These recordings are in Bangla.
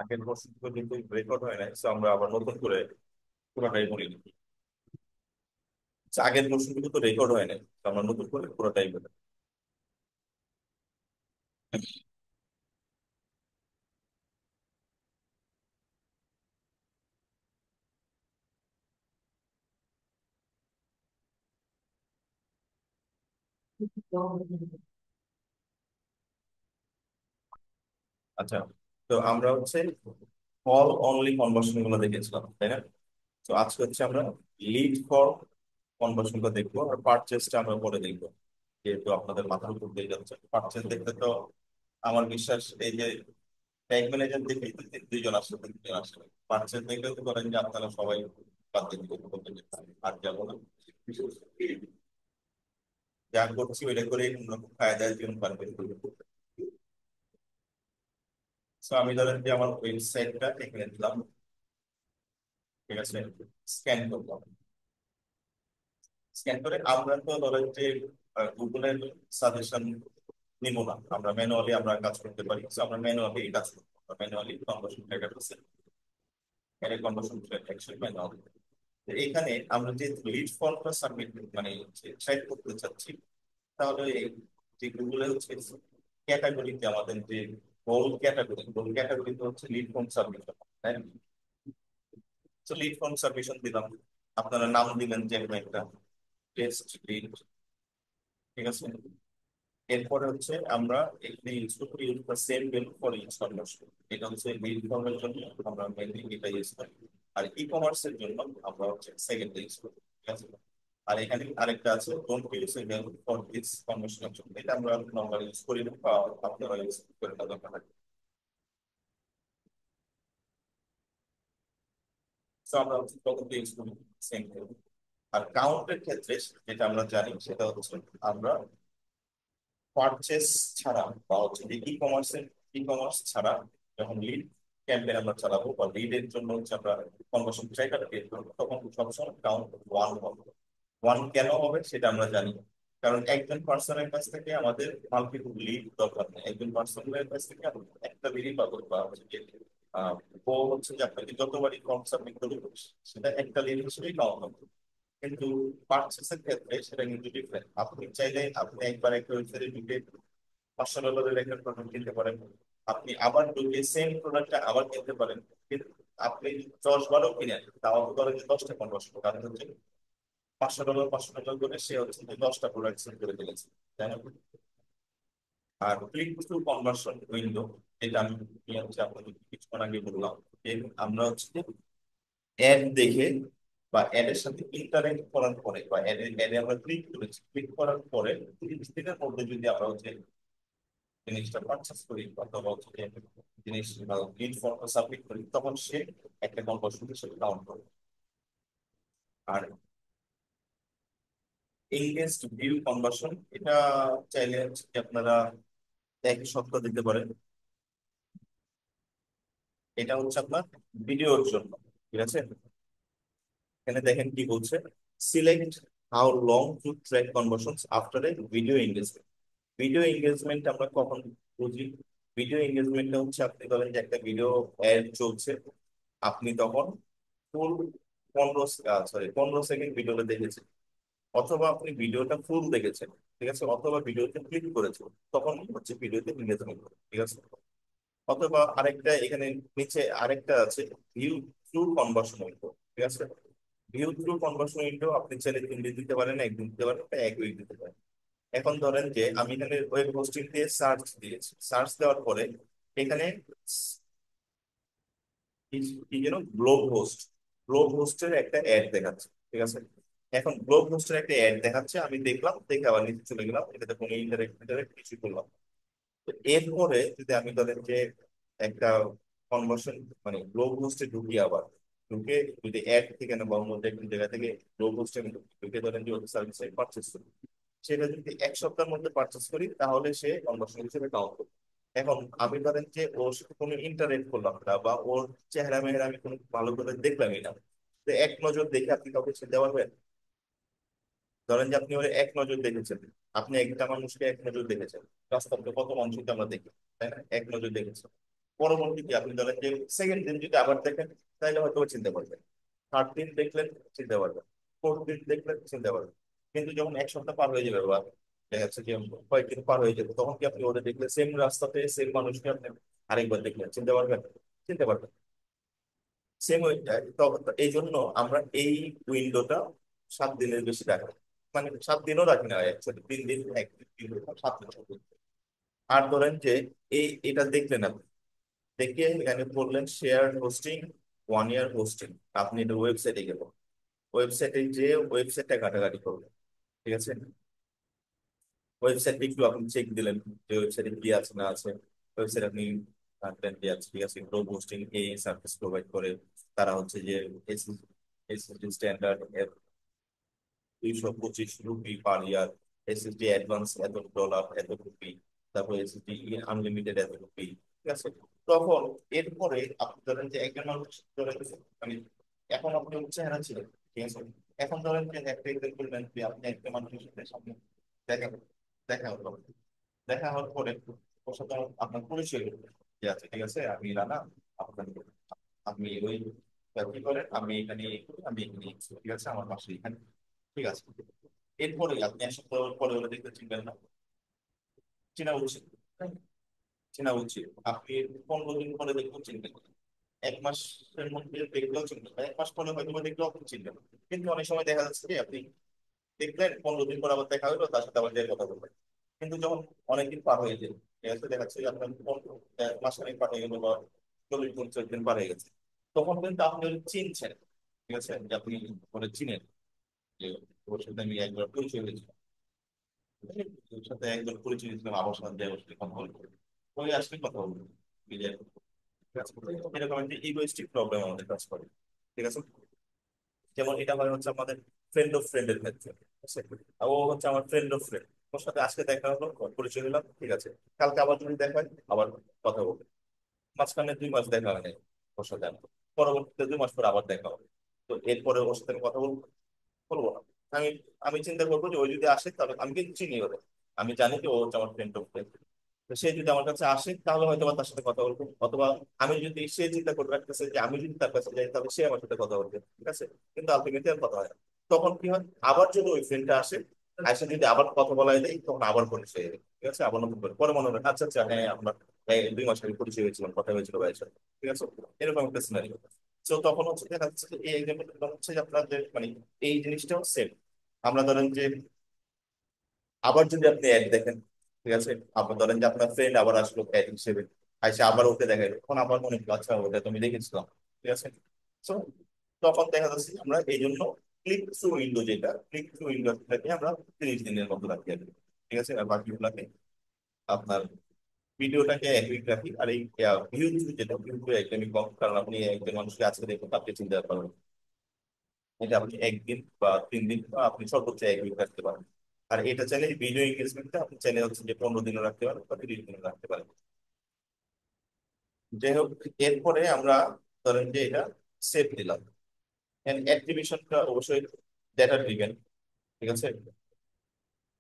আগের বছর কিন্তু রেকর্ড হয় নাই, তো আমরা আবার নতুন করে পুরোটাই বলি নিই। আগের বছরগুলো তো রেকর্ড হয় নাই, তো আমরা নতুন করে পুরোটাই বলি। আচ্ছা, তো আমরা হচ্ছে কল অনলি কনভার্সন গুলো দেখেছিলাম, তাই না? তো আজকে হচ্ছে আমরা লিড ফর কনভার্সন গুলো দেখবো, আর পারচেসটা আমরা পরে দেখবো। যেহেতু আপনাদের মাথার উপর দিয়ে যাচ্ছে পারচেস দেখতে, তো আমার বিশ্বাস এই যে ব্যাংক ম্যানেজার দেখে দুইজন আসছে, তিনজন আসছে, পারচেস দেখলে তো করেন যে আপনারা সবাই বাদ দিয়ে দিবেন, আর যাবো না। যা করছি ওইটা করে কোনো রকম ফায়দার জীবন পারবেন। তো আমি ধরেন যে আমার ওয়েবসাইটটা এখানে দিলাম, ঠিক আছে, স্ক্যান করলাম। স্ক্যান করে আমরা তো ধরেন যে গুগলের সাজেশন নিব না, আমরা ম্যানুয়ালি আমরা কাজ করতে পারি। So আমরা ম্যানুয়ালি কাজ করবো, ম্যানুয়ালি কনভার্সন ডেটাবেসে এর কনভার্সন অ্যাকশন ম্যানুয়ালি। এখানে আমরা যে লিড ফর্মটা সাবমিট মানে সেট করতে চাচ্ছি, তাহলে এই যে গুগলে হচ্ছে ক্যাটাগরিতে আমাদের যে গোল ক্যাটাগরিতে হচ্ছে লিড ফর্ম সাবমিশন, তাই না? তো লিড ফর্ম সাবমিশন দিলাম, আপনারা নাম দিবেন যে কোনো একটা, টেস্ট লিড, ঠিক আছে। এরপরে হচ্ছে আমরা এখানে ইউজ করতে use the same value for each conversion. এটা হচ্ছে লিড ফর্মের জন্য আমরা মেইনলি এটা ইউজ করি, আর ই কমার্সের জন্য আমরা হচ্ছে সেকেন্ড ইউজ করি, ঠিক আছে। আর এখানে আরেকটা আছে don't use a value for this কনভার্সনের জন্য, এটা আমরা নরমালি ইউজ করি না, বা আপনারা ইউজ করে না দরকার হয়। তো আমরা হচ্ছে তখন ইউজ করি সেম ভ্যালু। আর কাউন্টের ক্ষেত্রে যেটা আমরা জানি সেটা হচ্ছে আমরা পারচেস ছাড়া বা হচ্ছে ই কমার্স ছাড়া যখন লিড ক্যাম্পেইন আমরা চালাবো বা লিডের জন্য হচ্ছে আমরা কনভার্সন ট্র্যাকার ক্রিয়েট করবো, তখন সবসময় কাউন্ট ওয়ান হবে। ওয়ান কেন হবে সেটা আমরা জানি, কারণ একজন পার্সনের কাছ থেকে আমাদের মাল্টিপল লিড দরকার নেই। একজন পার্সনের কাছ থেকে আমরা একটা লিডই পাবো, বা হচ্ছে যে আহ, ও হচ্ছে যে আপনাকে যতবারই ফর্ম সাবমিট করবে সেটা একটা লিড হিসেবেই কাউন্ট হবে। কিন্তু পার্চেসের ক্ষেত্রে সেটা কিন্তু ডিফারেন্ট। আপনি চাইলে আপনি একবার একটা ওয়েবসাইটে ঢুকে $500 একটা প্রোডাক্ট কিনতে পারেন, আপনি আবার ঢুকে সেম প্রোডাক্টটা আবার কিনতে পারেন। কিন্তু আপনি 10 বারও কিনেন, তাও ধরেন যে 10টা কনভার্সন, কারণ হচ্ছে $500 করে সে হচ্ছে যে 10টা প্রোডাক্ট সেল করে ফেলেছে, তাই না? আর ক্লিক থ্রু কনভার্সন উইন্ডো, এটা আমি হচ্ছে আপনাদের কিছুক্ষণ আগে বললাম যে আমরা হচ্ছে অ্যাড দেখে বা অ্যাডের সাথে ইন্টারেক্ট করার পরে বা অ্যাডে আমরা ক্লিক করেছি, ক্লিক করার পরে 30 দিনের মধ্যে যদি আমরা হচ্ছে জিনিসটা পারচেস করি অথবা হচ্ছে যে জিনিস লিড ফর্মটা সাবমিট করি, তখন সে একটা কনভার্সন হিসেবে কাউন্ট করে। আর এঙ্গেজড ভিউ কনভার্সন, এটা চাইলে হচ্ছে যে আপনারা 1 সপ্তাহ দিতে পারেন। এটা হচ্ছে আপনার ভিডিওর জন্য, ঠিক আছে। এখানে দেখেন কি বলছে, select how long two track conversions after a video engagement. Video engagement আমরা কখন বুঝি? ভিডিও এঙ্গেজমেন্টটা হচ্ছে আপনি ধরেন যে একটা ভিডিও অ্যাড চলছে, আপনি তখন ফুল 15 সেকেন্ড ভিডিওটা দেখেছেন, অথবা আপনি ভিডিওটা ফুল দেখেছেন, ঠিক আছে, অথবা ভিডিওতে ক্লিক করেছেন, তখন হচ্ছে ভিডিওতে এঙ্গেজমেন্ট, ঠিক আছে। অথবা আরেকটা এখানে নিচে আরেকটা আছে, ভিউ থ্রু কনভার্সন উইন্ডো, ঠিক আছে। ভিউ থ্রু কনভার্সন উইন্ডো আপনি চাইলে 3 দিন দিতে পারেন, একদিন দিতে পারেন, বা 1 উইক দিতে পারেন। এখন ধরেন যে আমি এখানে ওয়েব হোস্টিং দিয়ে সার্চ দিয়েছি, সার্চ দেওয়ার পরে এখানে কি কি যেন গ্লোব হোস্টের একটা অ্যাড দেখাচ্ছে, ঠিক আছে। এখন গ্লোব হোস্টের একটা অ্যাড দেখাচ্ছে, আমি দেখলাম, দেখে আবার নিচে চলে গেলাম, এটাতে কোনো ইন্টারেক্ট কিছু করলাম না। তো এরপরে যদি আমি ধরেন যে একটা কনভার্সন মানে গ্লোব হোস্টে ঢুকি, আবার ঢুকে যদি অ্যাড থেকে না বা অন্য যে কোনো জায়গা থেকে গ্লোব হোস্টে আমি ঢুকে ধরেন যে সার্ভিসে পারচেস করি, সেটা যদি 1 সপ্তাহের মধ্যে পারচেস করি তাহলে সে কনভার্সন হিসেবে কাউন্ট করবে। এখন আমি ধরেন যে ওর সাথে কোনো ইন্টারেক্ট করলাম না, বা ওর চেহারা মেহেরা আমি কোনো ভালো করে দেখলামই না, তো এক নজর দেখে আপনি কাউকে চিনতে পারবেন? ধরেন যে আপনি ওর এক নজর দেখেছেন, আপনি একটা মানুষকে এক নজর দেখেছেন, রাস্তাতে কত মানুষকে আমরা দেখি, তাই না, এক নজর দেখেছেন। পরবর্তীতে আপনি ধরেন যে সেকেন্ড দিন যদি আবার দেখেন, তাহলে হয়তো চিনতে পারবেন। থার্ড দিন দেখলেন, চিনতে পারবেন। ফোর্থ দিন দেখলেন, চিনতে পারবেন। কিন্তু যখন এক সপ্তাহ পার হয়ে যাবে বা দেখা যাচ্ছে যে কয়েকদিন পার হয়ে যাবে, তখন কি আপনি ওদের দেখলে সেম রাস্তাতে সেম মানুষকে আপনি আরেকবার দেখলেন চিনতে পারবেন? চিনতে পারবেন। সেম ওইটাই তো। এই জন্য আমরা এই উইন্ডোটা 7 দিনের বেশি রাখি। মানে 7 দিনও রাখি না, অ্যাকচুয়ালি 3 দিন, একদিন, 3 দিন, 7 দিন। আর ধরেন যে এটা দেখলেন আপনি, দেখে এখানে বললেন শেয়ার হোস্টিং, 1 ইয়ার হোস্টিং। আপনি এটা ওয়েবসাইটে গেল, ওয়েবসাইটে যে ওয়েবসাইটটা ঘাটাঘাটি করবেন, ঠিক আছে। ওয়েবসাইট একটু আপনি চেক দিলেন যে ওয়েবসাইটে কি আছে না আছে। ওয়েবসাইট আপনি ঘাটলেন যে আছে, ঠিক আছে, গ্লোব হোস্টিং এই সার্ভিস প্রোভাইড করে। তারা হচ্ছে যে এসএসডি স্ট্যান্ডার্ড 225 রুপি পার ইয়ার, এসএসডি অ্যাডভান্স এত ডলার এত রুপি, তারপর এসএসডি আনলিমিটেড এত রুপি, ঠিক আছে। তখন এরপরে আপনি ধরেন যে একজন মানুষ ধরেন মানে এখন আপনি চেহারা ছিলেন, ঠিক আছে। এখন ধরেন যে একটা এক্সাম্পল নেন যে আপনি একটা মানুষের সাথে সামনে দেখা দেখা হলো, দেখা হওয়ার পরে ওর সাথে আপনার পরিচয় হলো যে আচ্ছা ঠিক আছে আমি রানা, আপনার আপনি ওই কি করেন, আমি এখানে আমি এখানে ঠিক আছে আমার পাশে এখানে, ঠিক আছে। এরপরে আপনি এক সপ্তাহ পরে ওরা দেখতে চিনবেন না, চেনা উচিত, তাই না? চেনা উচিত। আপনি 15 দিন পরে দেখতেও চিনবেন না। 1 মাসের মধ্যে দেখলেও চিনবেন না, 1 মাস পরে হয়তো বা দেখলেও আপনি চিনবেন না। কিন্তু অনেক সময় দেখা যাচ্ছে যে আপনি দেখলেন, 15 দিন পর আবার দেখা হলো, তার সাথে আবার যে কথা বলবেন। কিন্তু যখন অনেকদিন পার হয়ে যায়, ঠিক আছে, দেখা যাচ্ছে যে আপনার 1 মাস খানেক পার হয়ে গেল বা 40 45 দিন পার হয়ে গেছে, তখন কিন্তু আপনি ওকে চিনছেন, ঠিক আছে, যে আপনি ওরে চিনেন যে ওর সাথে আমি একবার পরিচয় হয়েছি, ওর সাথে একবার পরিচয় হয়েছিলাম, আমার সাথে ওর সাথে কথা বলবো, ওই আসলে কথা বলবো নিজের, ঠিক আছে। এরকম একটা ইগোইস্টিক প্রবলেম আমাদের কাজ করে, ঠিক আছে। যেমন এটা হয় হচ্ছে আমাদের ফ্রেন্ড অফ ফ্রেন্ডের ক্ষেত্রে, ঠিক আছে? আর ও হচ্ছে আমার ফ্রেন্ড অফ ফ্রেন্ড, ওর সাথে আজকে দেখা হলো, পরিচয় হলাম, ঠিক আছে। কালকে আবার যদি দেখা হয়, আবার কথা বলবো। মাঝখানে 2 মাস দেখা হয় নাই ওর সাথে আমার। পরবর্তীতে 2 মাস পর আবার দেখা হবে। তো এরপরে ওর সাথে আমি কথা বলবো, বলবো না। আমি আমি চিন্তা করবো যে ও যদি আসে তাহলে আমি কিন্তু চিনি ওরে, আমি জানি যে ও হচ্ছে আমার ফ্রেন্ড অফ ফ্রেন্ড। তো সে যদি আমার কাছে আসে তাহলে হয়তো বা তার সাথে কথা বলবো, অথবা আমি যদি, সে চিন্তা করে রাখতেছে যে আমি যদি তার কাছে যাই তাহলে সে আমার সাথে কথা বলবে, ঠিক আছে। কিন্তু আলটিমেটলি আর কথা হয় না। তখন কি হয়, আবার যদি ওই ফ্রেন্ডটা আসে, আসে যদি আবার কথা বলাই দেয়, তখন আবার পরিচয় হয়ে যায়, ঠিক আছে। আবার নতুন করে পরে মনে হয় আচ্ছা আচ্ছা হ্যাঁ আমরা এই 2 মাস আগে পরিচয় হয়েছিলাম, কথা হয়েছিল ভাইয়ের সাথে, ঠিক আছে। এরকম একটা সিনারিও। তো তখন হচ্ছে দেখা যাচ্ছে যে এই এক্সাম্পল হচ্ছে যে আপনাদের মানে এই জিনিসটাও সেম। আমরা ধরেন যে আবার যদি আপনি অ্যাড দেখেন, ঠিক আছে, আপনার ধরেন যে আপনার ফ্রেন্ড আবার আসলো অ্যাড হিসেবে, আইসা আবার ওকে দেখাইলো, তখন আবার মনে হলো আচ্ছা ওটা তুমি দেখেছিলাম, ঠিক আছে। তো তখন দেখা যাচ্ছে যে আমরা এই জন্য ক্লিক থ্রু উইন্ডো, যেটা ক্লিক থ্রু উইন্ডো থাকে আমরা 30 দিনের মতো রাখি আর কি, ঠিক আছে। আর বাকিগুলাকে আপনার ভিডিওটাকে 1 উইক রাখি। আর এই ভিউ থ্রু, যেটা ভিউ থ্রু একদমই কম, কারণ আপনি একজন মানুষকে আজকে দেখুন আপনি চিন্তা পারবেন, এটা আপনি একদিন বা 3 দিন বা আপনি সর্বোচ্চ 1 উইক রাখতে পারেন। আর এটা চাইলে ভিডিও এঙ্গেজমেন্টটা আপনি চাইলে হচ্ছে যে 15 দিনও রাখতে পারেন বা 30 দিনও রাখতে পারেন। যাই হোক, এরপরে আমরা ধরেন যে এটা সেভ দিলাম। অ্যাট্রিবিউশনটা অবশ্যই ডেটা ড্রিভেন, ঠিক আছে।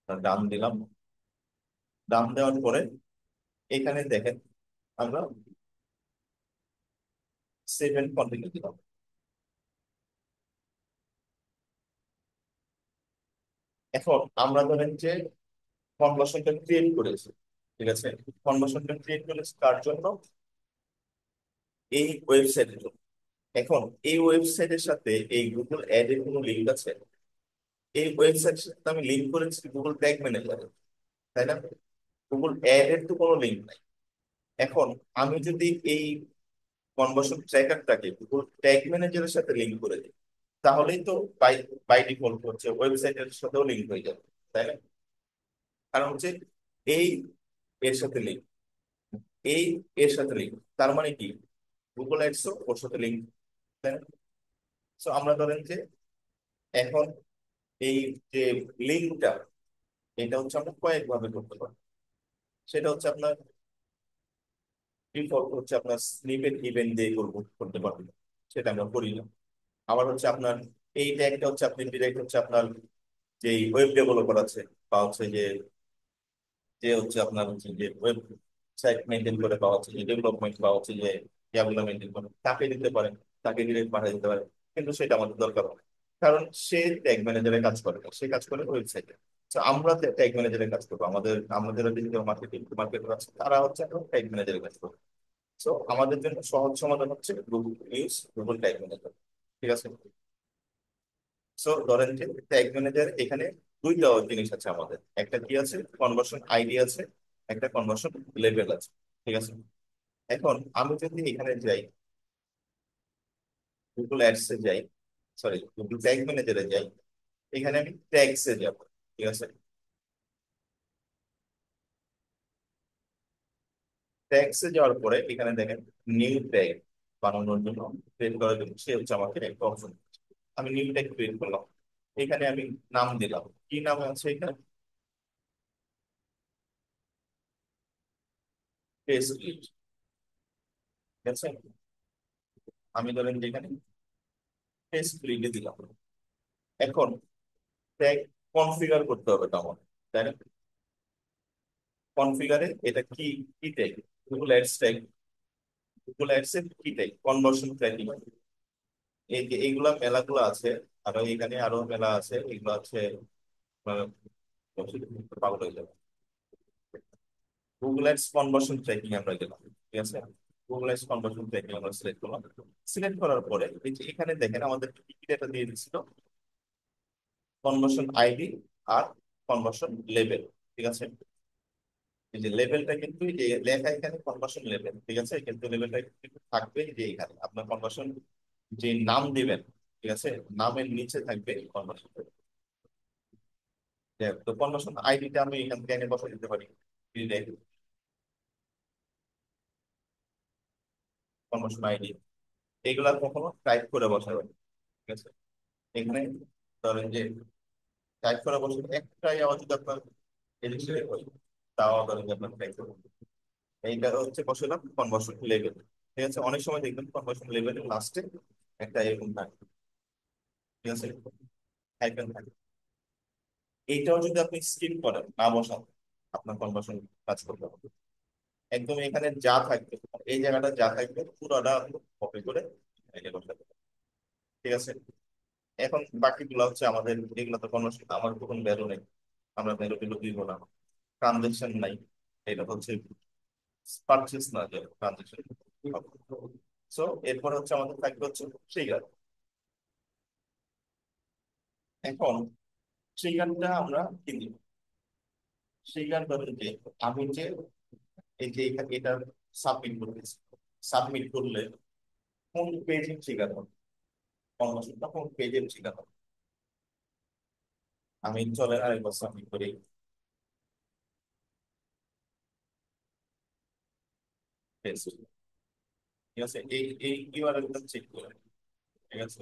ডান দিলাম। ডান দেওয়ার পরে এখানে দেখেন আমরা সেভ এন্ড কন্টিনিউ দিলাম। এখন আমরা ধরেন যে কনভার্সনটা ক্রিয়েট করেছি, ঠিক আছে। কনভার্সনটা ক্রিয়েট করেছি তার জন্য এই ওয়েবসাইটের জন্য। এখন এই ওয়েবসাইটের সাথে এই গুগল অ্যাড এর কোনো লিঙ্ক আছে? এই ওয়েবসাইটের সাথে আমি লিঙ্ক করেছি গুগল ট্যাগ ম্যানেজারে, তাই না? গুগল অ্যাড এর তো কোনো লিঙ্ক নাই। এখন আমি যদি এই কনভার্সন ট্র্যাকারটাকে গুগল ট্যাগ ম্যানেজারের সাথে লিঙ্ক করে দিই, তাহলেই তো বাই বাই ডিফল্ট হচ্ছে ওয়েবসাইটের সাথেও লিঙ্ক হয়ে যাবে, তাই না? কারণ হচ্ছে এই এর সাথে লিঙ্ক, এই এর সাথে লিঙ্ক, তার মানে কি গুগল অ্যাডসও ওর সাথে লিঙ্ক, তাই না? তো আমরা ধরেন যে এখন এই যে লিঙ্কটা, এটা হচ্ছে আমরা কয়েকভাবে করতে পারি। সেটা হচ্ছে আপনার ডিফল্ট হচ্ছে আপনার স্নিপেট ইভেন্ট দিয়ে করতে পারবেন, সেটা আমরা করি না। আবার হচ্ছে আপনার এই ট্যাগটা হচ্ছে আপনি ডিরেক্ট হচ্ছে আপনার যে ওয়েব ডেভেলপার আছে বা হচ্ছে যে যে হচ্ছে আপনার হচ্ছে যে ওয়েব সাইট মেনটেন করে পাওয়া হচ্ছে, যে ডেভেলপমেন্ট পাওয়া হচ্ছে, যে ইয়াগুলো মেনটেন করে তাকে দিতে পারেন, তাকে ডিরেক্ট পাঠিয়ে দিতে পারেন। কিন্তু সেটা আমাদের দরকার হয় না। কারণ সে ট্যাগ ম্যানেজারে কাজ করে না, সে কাজ করে ওয়েবসাইটে। তো আমরা ট্যাগ ম্যানেজারে কাজ করবো, আমাদের ডিজিটাল মার্কেটিং মার্কেটার আছে, তারা হচ্ছে ট্যাগ ম্যানেজারে কাজ করবে। তো আমাদের জন্য সহজ সমাধান হচ্ছে Google use Google tag manager. ঠিক আছে। সো ধরেন যে ট্যাগ ম্যানেজার এখানে দুইটা জিনিস আছে আমাদের, একটা কি আছে, কনভার্সন আইডি আছে, একটা কনভার্সন লেভেল আছে। ঠিক আছে। এখন আমি যদি এখানে যাই, গুগল অ্যাডসে যাই, সরি গুগল ট্যাগ ম্যানেজারে যাই, এখানে আমি ট্যাগসে যাব। ঠিক আছে। ট্যাগসে যাওয়ার পরে এখানে দেখেন নিউ ট্যাগ বানানোর জন্য, ক্রিয়েট করার জন্য সে হচ্ছে আমাকে একটা অপশন। আমি নিউ ট্যাগ ক্রিয়েট করলাম, এখানে আমি নাম দিলাম, কি নাম আছে এখানে, টেস্ট। ঠিক আছে। আমি ধরেন যে এখানে টেস্ট লিখে দিলাম। এখন ট্যাগ কনফিগার করতে হবে তো আমার, তাই না? কনফিগারে এটা কি, কি tag, Google ads tag, Google ads এর কি ট্যাগ, কনভার্সন ট্র্যাকিং। এই যে এইগুলা মেলাগুলো আছে, আরো এখানে আরো মেলা আছে, এগুলো আছে আহ, পাগল হয়ে যাবে। গুগল অ্যাডস কনভার্সন ট্র্যাকিং আমরা গেলাম। ঠিক আছে। গুগল অ্যাডস কনভার্সন ট্র্যাকিং আমরা সিলেক্ট করলাম। সিলেক্ট করার পরে এই যে এখানে দেখেন আমাদের কি কি ডেটা দিয়ে দিচ্ছিল, কনভার্সন আইডি আর কনভার্সন লেভেল। ঠিক আছে। এই যে লেভেলটা কিন্তু এই যে লেখা এখানে কনভার্সন লেভেল, ঠিক আছে, কিন্তু লেভেলটা কিন্তু থাকবে যে এখানে আপনার কনভার্সন যে নাম দিবেন। ঠিক আছে। নামের নিচে থাকবে কনভার্সন। তো কনভার্সন আইডিটা আমি এখান থেকে এনে বসে দিতে পারি, কনভার্সন আইডি। এগুলা কখনো টাইপ করে বসাবেন। ঠিক আছে। এখানে ধরেন যে টাইপ করে বসে একটাই আওয়াজ যদি আপনার এদিকে হয়, তাও ধরেন যে আপনার টাইপ করবেন। এইটা হচ্ছে বসালাম কনভার্সন লেভেল। ঠিক আছে। অনেক সময় দেখবেন কনভার্সন লেভেলের লাস্টে একটা এরকম থাকে। ঠিক আছে। হাইফেন থাকে। এইটাও যদি আপনি স্কিপ করেন, না বসান, আপনার কনভার্সন কাজ করতে হবে। একদম এখানে যা থাকবে, এই জায়গাটা যা থাকবে পুরোটা কপি করে এখানে বসাতে হবে। ঠিক আছে। এখন বাকিগুলো হচ্ছে আমাদের, এগুলো তো কনভার্সন আমার কোনো ভ্যালু নেই, আমরা ভ্যালু ভ্যালু দিব না। ট্রানজেকশন নাই, এটা হচ্ছে পারচেস না, যে ট্রানজেকশন। সো এরপর হচ্ছে আমাদের থাকবে হচ্ছে ট্রিগার। এখন ট্রিগারটা আমরা কি দিব, ট্রিগার ধরেন যে আমি যে এই যে এখানে এটা সাবমিট করতেছি, সাবমিট করলে কোন পেজে ট্রিগার হবে, কনভার্সনটা কোন পেজে ট্রিগার হবে। আমি চলে আরেকবার সাবমিট করি। পেজ। ঠিক আছে। এই এই ইউআরএলটা চেক করে। ঠিক আছে।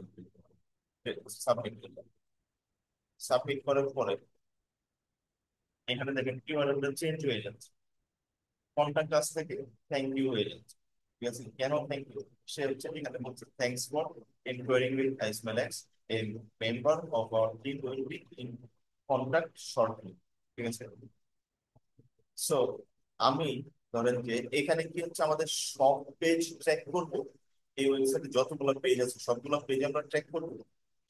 সাবমিট করলাম। সাবমিট করার পরে এখানে দেখেন ইউআরএলটা চেঞ্জ হয়ে যাচ্ছে, কন্টাক্ট কাছ থেকে থ্যাংক ইউ হয়ে যাচ্ছে। ঠিক আছে। কেন থ্যাংক ইউ, সে হচ্ছে এখানে বলছে থ্যাংকস ফর এনকোয়ারিং উইথ আইসমেলাক্স, a member of our team will be in contact shortly. ঠিক আছে। সো আমি ধরেন যে এখানে কি হচ্ছে, আমাদের সব পেজ ট্র্যাক করব, এই ওয়েবসাইটে যতগুলো পেজ আছে সবগুলো পেজ আমরা ট্র্যাক করব।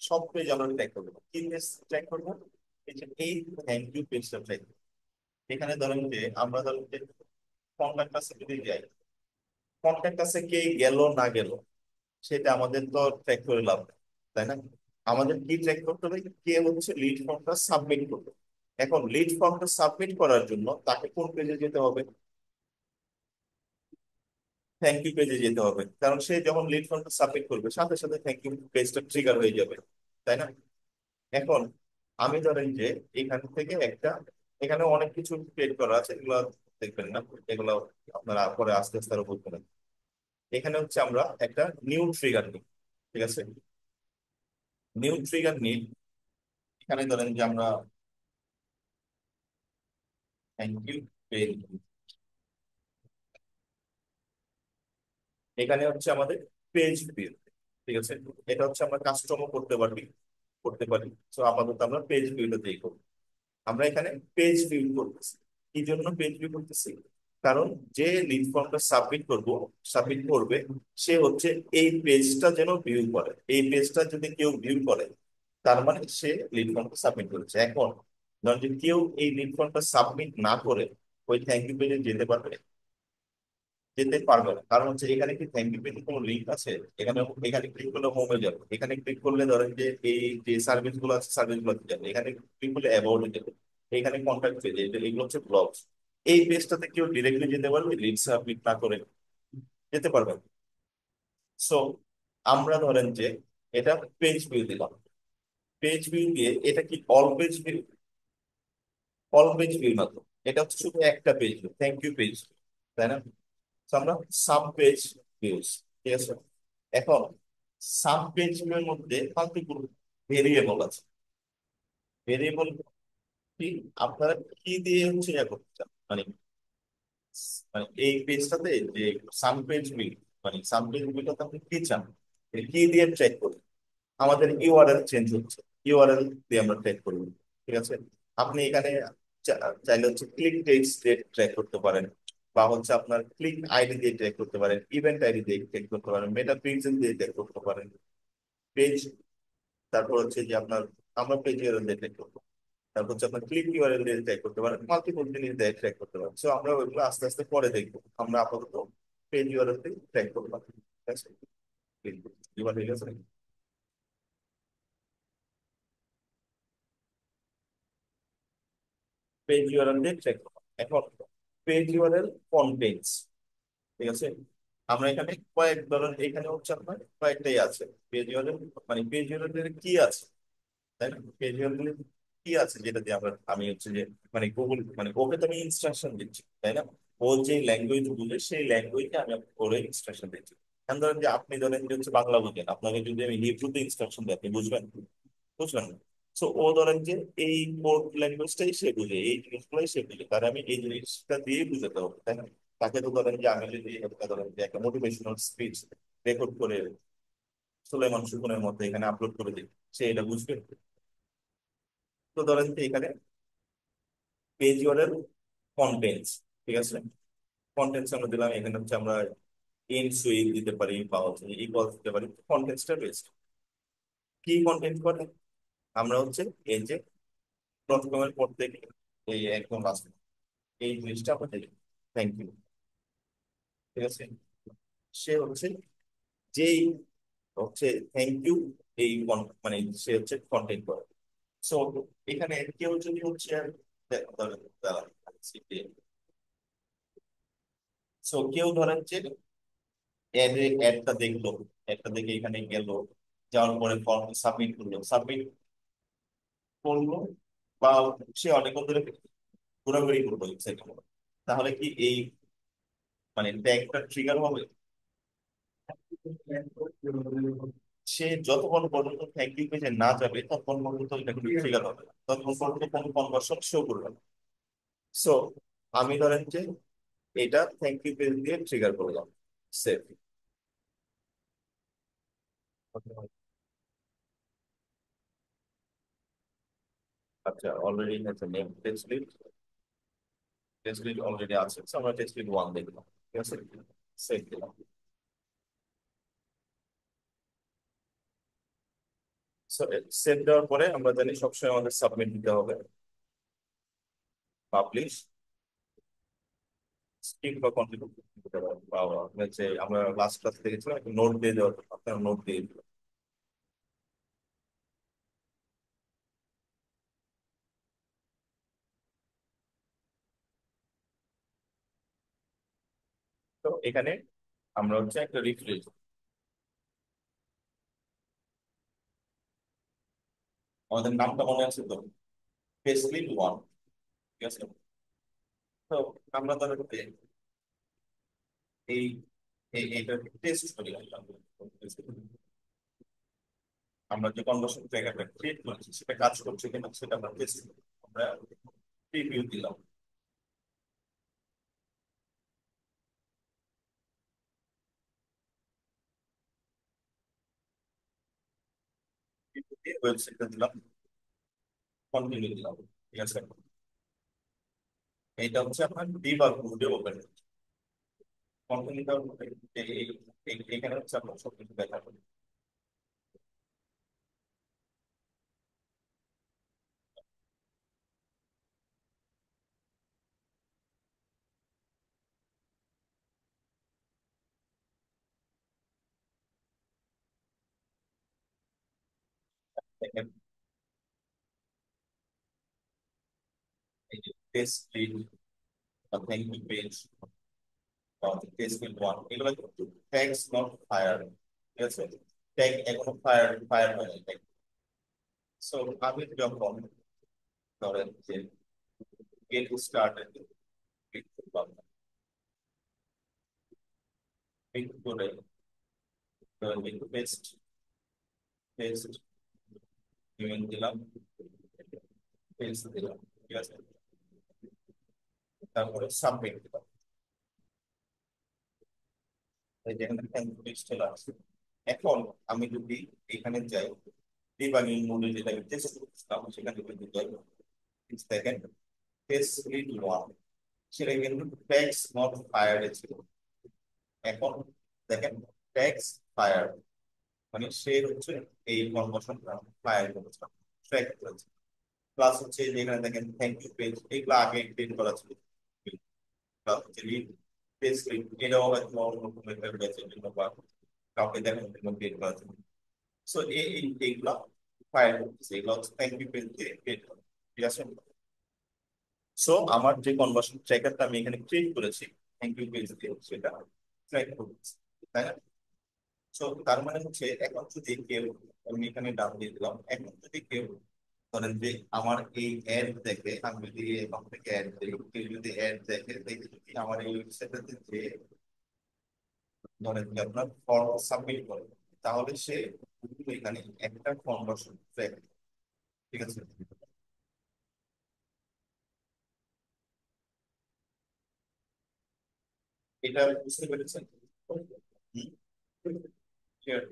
সব পেজ আমরা ট্র্যাক করবো, কি পেজ ট্র্যাক করবো, এই যে এই থ্যাংক ইউ পেজটা ট্র্যাক। এখানে ধরেন যে আমরা ধরেন যে কন্ট্যাক্ট আছে যদি যাই, কন্ট্যাক্ট আছে কে গেল না গেল সেটা আমাদের তো ট্র্যাক করে লাভ নেই, তাই না? আমাদের কি ট্র্যাক করতে হবে, কে হচ্ছে লিড ফর্মটা সাবমিট করবে। এখন লিড ফর্মটা সাবমিট করার জন্য তাকে কোন পেজে যেতে হবে, থ্যাংক ইউ পেজে যেতে হবে, কারণ সে যখন লিড ফর্মটা সাবমিট করবে সাথে সাথে থ্যাংক ইউ পেজটা ট্রিগার হয়ে যাবে, তাই না? এখন আমি ধরেন যে এখান থেকে একটা, এখানে অনেক কিছু ক্রিয়েট করা আছে, এগুলো দেখবেন না, এগুলো আপনারা পরে আস্তে আস্তে আরো বুঝবেন। এখানে হচ্ছে আমরা একটা নিউ ট্রিগার নিই। ঠিক আছে। নিউ ট্রিগার নিই। এখানে ধরেন যে আমরা থ্যাংক ইউ পেজ, এখানে হচ্ছে আমাদের পেজ ভিউ। ঠিক আছে। এটা হচ্ছে আমরা কাস্টমও করতে পারি, করতে পারি। তো আপাতত আমরা পেজ ভিউটা দিয়ে করবো। আমরা এখানে পেজ ভিউ করতেছি, কি জন্য পেজ ভিউ করতেছি, কারণ যে লিড ফর্মটা সাবমিট করবে, সে হচ্ছে এই পেজটা যেন ভিউ করে। এই পেজটা যদি কেউ ভিউ করে, তার মানে সে লিড ফর্মটা সাবমিট করেছে। এখন ধরেন যে কেউ এই লিড ফর্মটা সাবমিট না করে ওই থ্যাংক ইউ পেজে যেতে পারবে না। কারণ হচ্ছে এখানে কি থ্যাংক ইউ পেজে কোনো লিঙ্ক আছে? এখানে এখানে ক্লিক করলে হোমে যাবে, এখানে ক্লিক করলে ধরেন যে এই যে সার্ভিস গুলো আছে সার্ভিস গুলো যাবে, এখানে ক্লিক করলে অ্যাবাউট যাবে, এখানে কন্ট্যাক্ট পেজ, এগুলো হচ্ছে ব্লগস। এই পেজটাতে কেউ ডিরেক্টলি যেতে পারবে লিড সাবমিট না করে? যেতে পারবে। সো আমরা ধরেন যে এটা পেজ ভিউ দিলাম। পেজ ভিউ দিয়ে এটা কি অল পেজ ভিউ না তো, এটা হচ্ছে শুধু একটা page view, thank you page, তাই না? তো আমরা সাব পেজ ভিউজ, ঠিক আছে। এখন সাব পেজ ভিউর মধ্যে কতগুলো ভেরিয়েবল আছে। ভেরিয়েবল কি আপনারা কি দিয়ে হচ্ছে ইয়া করতে চান, মানে মানে এই পেজটাতে যে সাব পেজ ভিউ, মানে সাব পেজ ভিউটাতে আপনি কি চান, এটা কি দিয়ে ট্র্যাক করবেন? আমাদের ইউআরএল চেঞ্জ হচ্ছে, ইউআরএল দিয়ে আমরা ট্র্যাক করব, ঠিক আছে। আপনি এখানে চাইলে হচ্ছে ক্লিক টেক্সট দিয়ে ট্র্যাক করতে পারেন, বা হচ্ছে আপনার ক্লিক আইডি দিয়ে ট্র্যাক করতে পারেন, ইভেন্ট আইডি দিয়ে ট্র্যাক করতে পারেন, মেটা পিক্সেল দিয়ে ট্র্যাক করতে পারেন পেজ। তারপর হচ্ছে যে আপনার আমরা পেজ ইউআরএল দিয়ে ট্র্যাক করবো। তারপর হচ্ছে আপনার ক্লিক ইউআরএল দিয়ে ট্র্যাক করতে পারেন, মাল্টিপল জিনিস দিয়ে ট্র্যাক করতে পারেন। সো আমরা ওইগুলো আস্তে আস্তে পরে দেখবো। আমরা আপাতত পেজ ইউআরএল দিয়ে ট্র্যাক করলাম, ঠিক আছে। এবার ঠিক আছে। পেজ ইউআরএল দিয়ে ট্র্যাক করলাম। এখন পেজ ইউআরএল কন্টেন্টস, ঠিক আছে। আমরা এখানে কয়েক ধরনের, এখানে হচ্ছে আপনার কয়েকটাই আছে পেজ ইউআরএল, মানে পেজ ইউআরএল কি আছে, তাই না? পেজ ইউআরএল কি আছে যেটা দিয়ে আমি হচ্ছে যে মানে গুগল, মানে ওকে তো আমি ইনস্ট্রাকশন দিচ্ছি, তাই না? ও যে ল্যাঙ্গুয়েজ বুঝে সেই ল্যাঙ্গুয়েজে আমি ওরে ইনস্ট্রাকশন দিচ্ছি। এখন ধরেন যে আপনি ধরেন যে হচ্ছে বাংলা বুঝেন, আপনাকে যদি আমি হিব্রুতে ইনস্ট্রাকশন দিই আপনি বুঝবেন? বুঝলেন না। সো ও ধরেন যে এই কোড ল্যাঙ্গুয়েজটাই সে বুঝে, এই জিনিসগুলোই সে বুঝে, তার আমি এই জিনিসটা দিয়েই বুঝাতে হবে, তাই না? তাকে তো ধরেন যে আমি যদি একটা ধরেন যে একটা মোটিভেশনাল স্পিচ রেকর্ড করে সুলাইমান সুখনের মধ্যে এখানে আপলোড করে দিই, সে এটা বুঝবে? তো ধরেন যে এখানে পেজ ইউআরএল কন্টেন্টস, ঠিক আছে। কন্টেন্টস আমরা দিলাম, এখানে হচ্ছে আমরা ইন সুইচ দিতে পারি বা হচ্ছে ইকুয়াল দিতে পারি। কন্টেন্টসটা বেস্ট। কি কন্টেন্ট করে আমরা হচ্ছে এই যে প্রথমের পর থেকে এই একদম লাস্ট এই জিনিসটা আমরা দেখি, থ্যাংক ইউ, ঠিক আছে। সে হচ্ছে যেই হচ্ছে থ্যাংক ইউ এই মানে সে হচ্ছে কন্টেন্ট করে। সো এখানে কেউ যদি হচ্ছে সো কেউ ধরেন যে অ্যাডটা দেখলো, অ্যাডটা দেখে এখানে গেল, যাওয়ার পরে ফর্ম সাবমিট করলো, সাবমিট করলো, বা সে অনেকক্ষণ ধরে ঘোরাঘুরি করলো ওয়েবসাইটে, তাহলে কি এই মানে ট্যাগটা ট্রিগার হবে? সে যতক্ষণ পর্যন্ত থ্যাংক ইউ পেজে না যাবে ততক্ষণ পর্যন্ত এটা কিন্তু ট্রিগার হবে না, ততক্ষণ পর্যন্ত কোনো কনভার্সন শো করবে না। সো আমি ধরেন যে এটা থ্যাংক ইউ পেজ দিয়ে ট্রিগার করলাম, সেভ। আচ্ছা, অলরেডি আছে name text lead, text lead already আছে। So, আমরা টেক্সট লিড 1 দেখলাম, ঠিক আছে, সেভ দিলাম। সেভ দেওয়ার পরে আমরা জানি সবসময় আমাদের সাবমিট দিতে হবে, পাবলিশ স্কিপ বা কন্টিনিউ দিতে হবে। বা হচ্ছে আমরা লাস্ট ক্লাস দেখেছিলাম একটা নোট দিয়ে দেওয়ার, আপনার নোট দিয়ে দিল। তো এখানে আমরা হচ্ছে একটা রিফ্রেশ, আমাদের নামটা মনে আছে তো, পেসলিন 1, ঠিক আছে। তো আমরা ধরো এই এইটা টেস্ট করি, আমরা যে কনভার্সন ট্র্যাকারটা ক্রিয়েট করেছি সেটা কাজ করছে কিনা সেটা আমরা টেস্ট করি। আমরা প্রিভিউ দিলাম, ওয়েবসাইটটা দিলাম, কন্টিনিউ দিলাম, ঠিক আছে। এইটা হচ্ছে আপনার ডিবাগ মোডে ওপেন কন্টিনিউ। এখানে হচ্ছে আপনার সবকিছু দেখা যাবে। দেখেন এই যে টেস্ট লিড বা থ্যাংক ইউ পেজ বা টেস্ট লিড ওয়ান, এগুলো কিন্তু ট্যাগস নট ফায়ার, ঠিক আছে? ট্যাগ এখনো ফায়ার ফায়ার হয়নি। সো আমি যখন ধরেন যে গেট স্টার্টেড ক্লিক করলাম, ক্লিক করে পেস্ট পেস্ট ইমেল দিলাম, পেস্ট দিলাম, ঠিক আছে? তারপরে সাবমিট দিলাম। এই যে এখানে থ্যাংক ইউ পেজ চলে আসছে। এখন আমি যদি এখানে যাই ডিবাগিং মোডে, যেটা আমি টেস্ট করছিলাম সেখানে যদি যাই, দেখেন টেস্ট লিড ওয়ান, সেটা কিন্তু ট্যাগস নট ফায়ার ছিল। এখন দেখেন ট্যাগস ফায়ার, মানে সে হচ্ছে এই কনভার্সনটা ফায়ার করেছে, ট্র্যাক করেছে। প্লাস হচ্ছে যে এখানে দেখেন থ্যাংক ইউ পেজ, এগুলো আগে ক্রিয়েট করা ছিল। প্লাস হচ্ছে লিড পেজ লিড, এটাও হয়তো অন্য কোনো একটা ব্যাচের জন্য বা কাউকে দেখানোর জন্য ক্রিয়েট করা ছিল। সো এইগুলা ফায়ার করতেছে, এগুলো হচ্ছে থ্যাংক ইউ পেজ দিয়ে ক্রিয়েট করা, ঠিক আছে? সো আমার যে কনভার্সন ট্র্যাকারটা আমি এখানে ক্রিয়েট করেছি থ্যাংক ইউ পেজ দিয়ে, সেটা ট্র্যাক করতেছে, তাই না? তো তার মানে হচ্ছে এখন যদি কেউ, আমি এখানে ডান দিয়ে দিলাম, এখন যদি কেউ ধরেন যে আমার এই অ্যাড দেখে, আমি যদি এখান থেকে অ্যাড দিই, কেউ যদি অ্যাড দেখে, দেখে যদি আমার এই ওয়েবসাইটটাতে যে ধরেন যে আপনার ফর্ম সাবমিট করে, তাহলে সে এখানে একটা কনভার্সন ট্র্যাক, ঠিক আছে? এটা বুঝতে পেরেছেন? হুম, clear?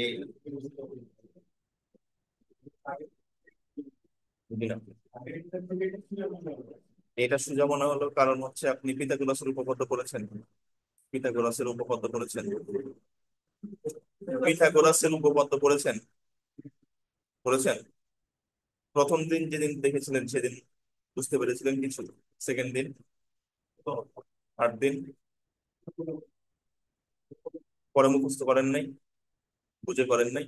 এই বুঝলাম। এটা সোজা মনে হলো কারণ হচ্ছে আপনি পিথাগোরাসের উপপাদ্য পড়েছেন। পিথাগোরাসের উপপাদ্য পড়েছেন। পিথাগোরাসের উপপাদ্য পড়েছেন। পড়েছেন। প্রথম দিন যেদিন দেখেছিলেন সেদিন বুঝতে পেরেছিলেন কিছু? সেকেন্ড দিন, থার্ড দিন পরে মুখস্থ করেন নাই, বুঝে করেন নাই,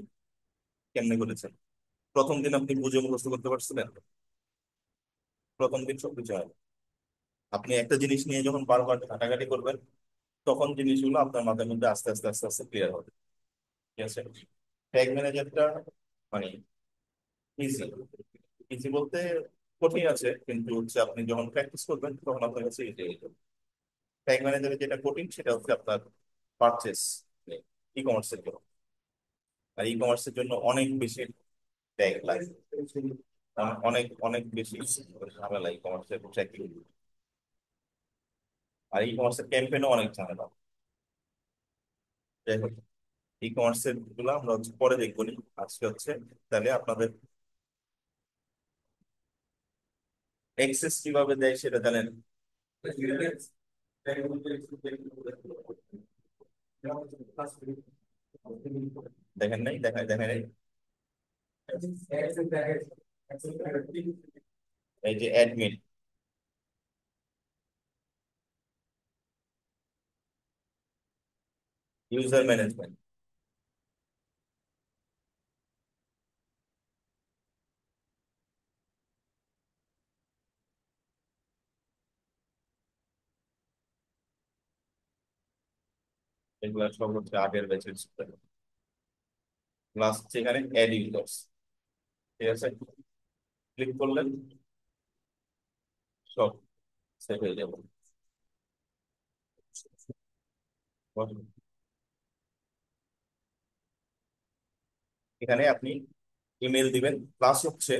কেমনে করেছেন? প্রথম দিন আপনি বুঝে মুখস্থ করতে পারছিলেন? প্রথম দিন সবকিছু হয়। আপনি একটা জিনিস নিয়ে যখন বারবার ঘাটাঘাটি করবেন, তখন জিনিসগুলো আপনার মাথার মধ্যে আস্তে আস্তে আস্তে আস্তে ক্লিয়ার হবে, ঠিক আছে? ট্যাগ ম্যানেজারটা মানে ইজি, ইজি বলতে কঠিন আছে, কিন্তু হচ্ছে আপনি যখন প্র্যাকটিস করবেন তখন আপনার কাছে ইজি হয়ে যাবে। ট্যাগ ম্যানেজারে যেটা কঠিন সেটা হচ্ছে আপনার পারচেস, ই কমার্সের জন্য। আর ই কমার্সের জন্য অনেক বেশি ট্যাগ লাগে, অনেক অনেক বেশি ঝামেলা ই কমার্সের ট্র্যাকিং। আর ই কমার্সের ক্যাম্পেইনও অনেক ঝামেলা। যাই হোক, ই কমার্সের গুলো আমরা হচ্ছে পরে দেখবো নি। আজকে হচ্ছে তাহলে আপনাদের এক্সেস কিভাবে দেয় সেটা জানেন? দেখেন নাই, দেখেন নাই। এই যে অ্যাডমিন, ইউজার ম্যানেজমেন্ট, এগুলো সব হচ্ছে আগের ব্যাচের স্টুডেন্ট। প্লাস সেখানে অ্যাড ইউজার্স, ঠিক আছে? ক্লিক করলেন, সব সেভ হয়ে যাবে। এখানে আপনি ইমেল দিবেন, প্লাস হচ্ছে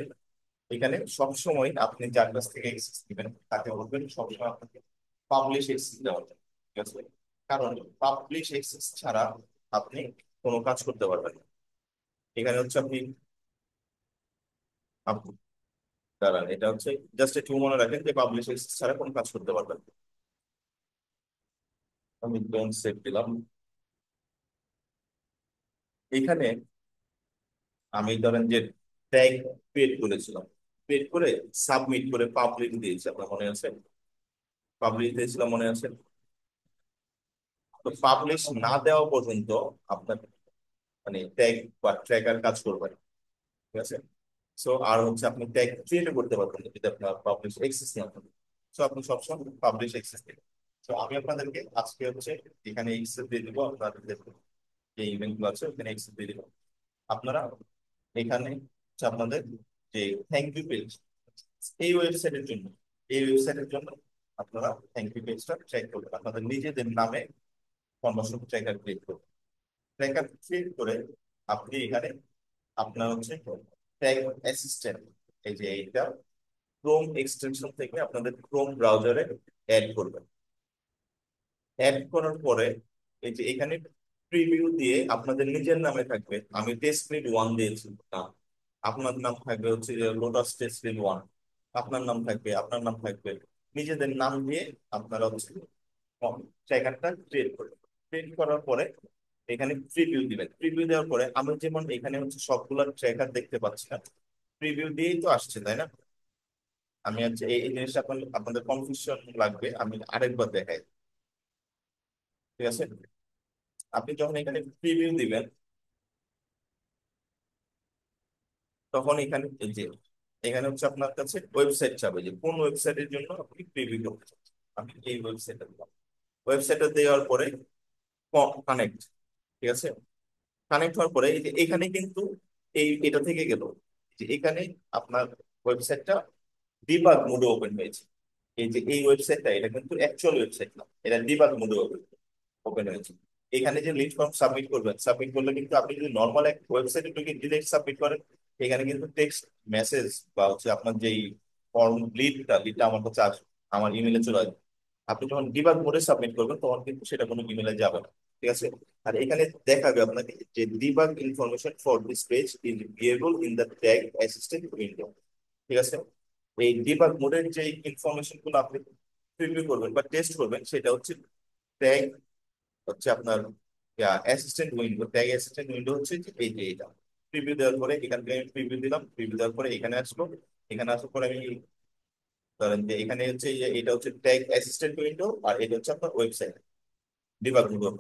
এখানে সবসময় আপনি যার কাছ থেকে এক্সেস দিবেন তাকে বলবেন সবসময় আপনাকে পাবলিশ এক্সেস দেওয়ার জন্য, ঠিক আছে? কারণ পাবলিশ এক্সেস ছাড়া আপনি কোনো কাজ করতে পারবেন না। এখানে হচ্ছে আপনি দাঁড়ান, এটা হচ্ছে জাস্ট একটু মনে রাখেন যে পাবলিশ ছাড়া কোনো কাজ করতে পারবেন না। আমি ডোন্ট সেভ দিলাম। এখানে আমি ধরেন যে ট্যাগ ক্রিয়েট করেছিলাম, ক্রিয়েট করে সাবমিট করে পাবলিক দিয়েছি, আপনার মনে আছে? পাবলিশ দিয়েছিলাম, মনে আছে? তো পাবলিশ না দেওয়া পর্যন্ত আপনার মানে ট্যাগ বা ট্র্যাকার কাজ করবে না। ঠিক আছে? সো আর হচ্ছে আপনি ট্যাগ ক্রিয়েট করতে পারবেন না যদি আপনার পাবলিশ এক্সেস না থাকে। সো আপনি সবসময় পাবলিশ এক্সেস দিন। তো আমি আপনাদেরকে আজকে হচ্ছে এখানে এক্সেস দিয়ে দিব, আপনাদের যে ইভেন্ট গুলো আছে ওখানে এক্সেস দিয়ে দিব। আপনারা এখানে হচ্ছে আপনাদের যে থ্যাংক ইউ পেজ, এই ওয়েবসাইটের জন্য, এই ওয়েবসাইটের জন্য আপনারা থ্যাংক ইউ পেজটা চেক করবেন, আপনাদের নিজেদের নামে কনভার্সন ট্র্যাকার ক্রিয়েট করবেন। ট্র্যাকার ক্রিয়েট করে আপনি এখানে আপনার হচ্ছে ট্যাগ অ্যাসিস্ট্যান্ট, এই যে এইটা ক্রোম এক্সটেনশন থেকে আপনাদের ক্রোম ব্রাউজারে অ্যাড করবেন। অ্যাড করার পরে এই যে এখানে প্রিভিউ দিয়ে আপনাদের নিজের নামে থাকবে, আমি টেস্টনেট 1 দিয়েছি না, আপনার নাম থাকবে হচ্ছে যে লোটাস টেস্টনেট 1, আপনার নাম থাকবে, আপনার নাম থাকবে, নিজেদের নাম দিয়ে আপনারা হচ্ছে ট্র্যাকারটা ক্রিয়েট করবেন। ক্রিয়েট করার পরে এখানে প্রিভিউ দিবেন। প্রিভিউ দেওয়ার পরে আমি যেমন এখানে হচ্ছে সবগুলো ট্র্যাকার দেখতে পাচ্ছি না, প্রিভিউ দিয়েই তো আসছে, তাই না? আমি হচ্ছে এই জিনিসটা আপনাদের কনফিউশন লাগবে, আমি আরেকবার দেখাই। ঠিক আছে? আপনি যখন এখানে প্রিভিউ দিবেন তখন এখানে এই যে এখানে হচ্ছে আপনার কাছে ওয়েবসাইট চাবে যে কোন ওয়েবসাইটের জন্য আপনি প্রিভিউ করতে চাচ্ছেন। আমি এই ওয়েবসাইটটা দিলাম। ওয়েবসাইটটা দেওয়ার পরে কানেক্ট। ঠিক আছে? কানেক্ট হওয়ার পরে এই যে এখানে কিন্তু এটা থেকে গেল যে এখানে আপনার ওয়েবসাইটটা ডিবাগ মোডে ওপেন হয়েছে। এই যে এই ওয়েবসাইটটা এটা কিন্তু অ্যাকচুয়াল ওয়েবসাইট না, এটা ডিবাগ মোডে ওপেন হয়েছে। এখানে যে লিড ফর্ম সাবমিট করবেন, সাবমিট করলে কিন্তু আপনি যদি নর্মাল এক ওয়েবসাইটে ঢুকে ডিরেক্ট সাবমিট করেন, এখানে কিন্তু টেক্সট মেসেজ বা হচ্ছে আপনার যেই ফর্ম লিডটা আমার কাছে আসবে, আমার ইমেলে চলে আসবে। আপনি যখন ডিবাগ মোডে সাবমিট করবেন তখন কিন্তু সেটা কোনো ইমেলে যাবে না। ঠিক আছে? আর এখানে দেখাবে আপনাকে যে debug information for this page is viewable in the tag assistant window. ঠিক আছে? এই ডিবাগ মোডের যে ইনফরমেশন গুলো আপনি প্রিভিউ করবেন বা টেস্ট করবেন সেটা হচ্ছে ট্যাগ, হচ্ছে আপনার assistant window, tag assistant window হচ্ছে যে এই যে এটা। প্রিভিউ দেওয়ার পরে এখান থেকে আমি প্রিভিউ দিলাম, প্রিভিউ দেওয়ার পরে এখানে আসলো। এখানে আসার পরে আমি ধরেন যে এখানে হচ্ছে এটা হচ্ছে ট্যাগ অ্যাসিস্ট্যান্ট উইন্ডো আর এটা হচ্ছে আপনার ওয়েবসাইট ডিবাগ উইন্ডো।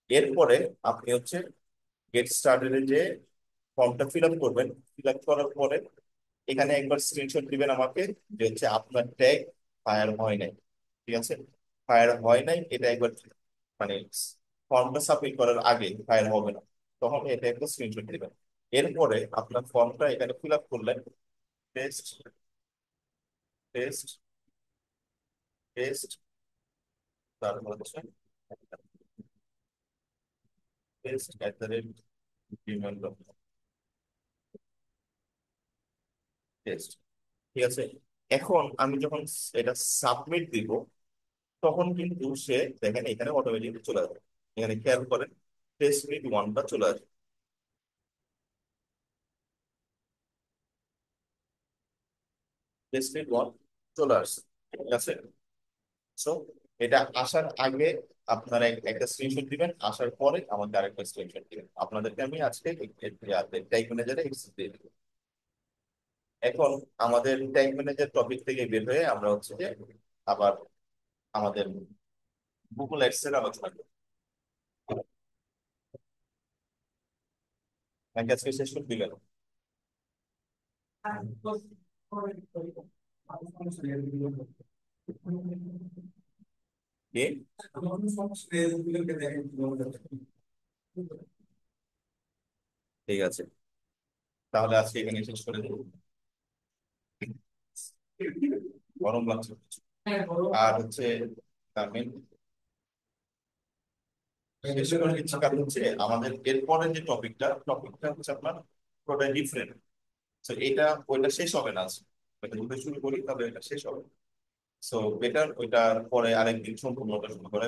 এরপরে আপনি হচ্ছে গেট স্টার্টেড যে ফর্মটা ফিল আপ করবেন, ফিল আপ করার পরে এখানে একবার স্ক্রিনশট দিবেন আমাকে যে হচ্ছে আপনার ট্যাগ ফায়ার হয় নাই। ঠিক আছে? ফায়ার হয় নাই এটা একবার মানে ফর্মটা সাবমিট করার আগে ফায়ার হবে না, তখন এটা একটা স্ক্রিনশট দিবেন। এরপরে আপনার ফর্মটা এখানে ফিল আপ করলেন, টেস্ট টেস্ট টেস্ট, তারপর হচ্ছে টেস্ট@gmail.com টেস্ট। ঠিক আছে? এখন আমি যখন এটা সাবমিট দিব তখন কিন্তু সে দেখেন এখানে অটোমেটিক চলে আসবে। এখানে খেয়াল করেন টেস্টনেট 1টা চলে আসবে। টেস্টনেট 1 চলে আসছে। ঠিক আছে? সো এটা আসার আগে আপনারা একটা স্ক্রিনশট দিবেন, আসার পরে আমাকে আরেকটা স্ক্রিনশট দিবেন। আপনাদেরকে আমি আজকে টাইম ম্যানেজারে এক্সেস দিয়ে দিব। এখন আমাদের টাইম ম্যানেজার টপিক থেকে বের হয়ে আমরা হচ্ছে যে আবার আমাদের গুগল অ্যাডস এর আলোচনা করব। নাকি আজকে শেষ করে দিবেন? কি? ঠিক আছে, তাহলে আজকে এখানে শেষ করে দেবো। গরম লাগছে আর হচ্ছে আমি শেষ করে দিচ্ছি, কারণ হচ্ছে আমাদের এরপরে যে টপিকটা হচ্ছে আপনার পুরোটা ডিফারেন্ট। তো এটা ওইটা শেষ হবে না আজকে, ওইটা যদি শুরু করি তাহলে এটা শেষ হবে। সো বেটার ওইটা পরে আরেকদিন সম্পূর্ণ ওটা শুরু করে